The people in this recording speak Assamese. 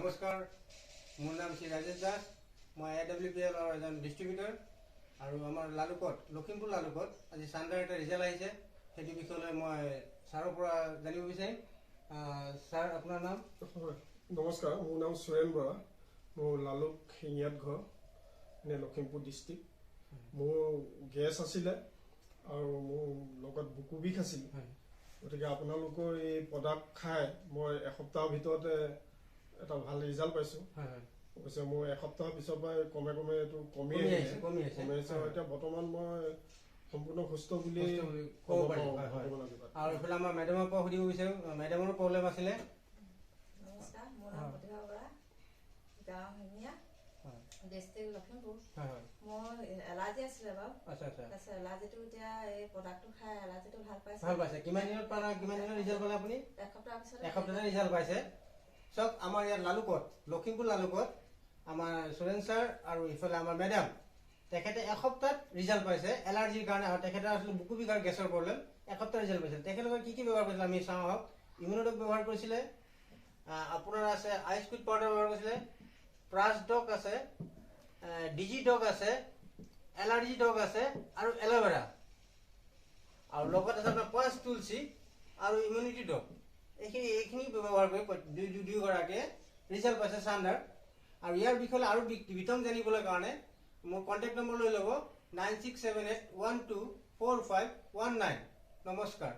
নমস্কাৰ, মোৰ নাম শ্ৰী ৰাজেশ দাস। মই AWPL এজন ডিষ্ট্ৰিবিউটৰ আৰু আমাৰ লালুকত লখিমপুৰ লালুকত আজি চাণ্ডাৰ এটা ৰিজাল্ট আহিছে, সেইটো বিষয়লৈ মই ছাৰৰ পৰা জানিব বিচাৰিম। ছাৰ, আপোনাৰ নাম? নমস্কাৰ, মোৰ নাম সুৰেন বৰা। মোৰ লালুক শিঙিয়াত ঘৰ, এনে লখিমপুৰ ডিষ্ট্ৰিক্ট। মোৰ গেছ আছিলে আৰু মোৰ লগত বুকু বিষ আছিল। গতিকে আপোনালোকৰ এই প্ৰডাক্ট খাই মই এসপ্তাহৰ ভিতৰতে এটা ভাল ৰিজাল্ট পাইছোঁ। অৱশ্যে মোৰ এসপ্তাহৰ পিছৰ পৰা ক্ৰমে এইটো কমি আহিছে। এতিয়া বৰ্তমান মই সম্পূৰ্ণ সুস্থ বুলি ক'ব পাৰিম। আৰু এইফালে আমাৰ মেডামৰ পৰা সুধিব বিচাৰোঁ, মেডামৰো প্ৰব্লেম আছিলে। নমস্কাৰ, মোৰ নাম প্ৰতিভা বৰা, গাঁও শিঙিয়া, ডিষ্ট্ৰিক্ট লখিমপুৰ। মোৰ এলাৰ্জি আছিলে বাৰু। তাৰপিছত এলাৰ্জিটো এতিয়া এই প্ৰডাক্টটো খাই এলাৰ্জিটো ভাল পাইছে। কিমান দিনত ৰিজাল্ট পালে আপুনি? এসপ্তাহৰ পিছত। এসপ্তাহতে ৰিজাল্ট পাইছে। চাওক, আমাৰ ইয়াত লালুকত, লখিমপুৰ লালুকত আমাৰ সুৰেন ছাৰ আৰু ইফালে আমাৰ মেডাম, তেখেতে এসপ্তাহত ৰিজাল্ট পাইছে এলাৰ্জিৰ কাৰণে। আৰু তেখেতৰ আছিলে বুকু বিষ আৰু গেছৰ প্ৰব্লেম। এসপ্তাহ ৰিজাল্ট পাইছিল। তেখেতলোকে কি ব্যৱহাৰ কৰিছিলে আমি চাওঁ আহক। ইমিউনোডক ব্যৱহাৰ কৰিছিলে, আপোনাৰ আছে আইচকুইট পাউডাৰ ব্যৱহাৰ কৰিছিলে, প্ৰাছ ডগ আছে, ডিজি ডগ আছে, এলাৰ্জি ডগ আছে আৰু এল'ভেৰা, আৰু লগত আছে আপোনাৰ পয়স তুলসী আৰু ইমিউনিটি ডগ। এইখিনি ব্যৱহাৰ কৰি দুয়োগৰাকীয়ে ৰিজাল্ট পাইছে চাণ্ডাৰ। আৰু ইয়াৰ বিষয়ে আৰু বিতং জানিবলৈ কাৰণে মোৰ কণ্টেক্ট নম্বৰ লৈ ল'ব 9678124519। নমস্কাৰ।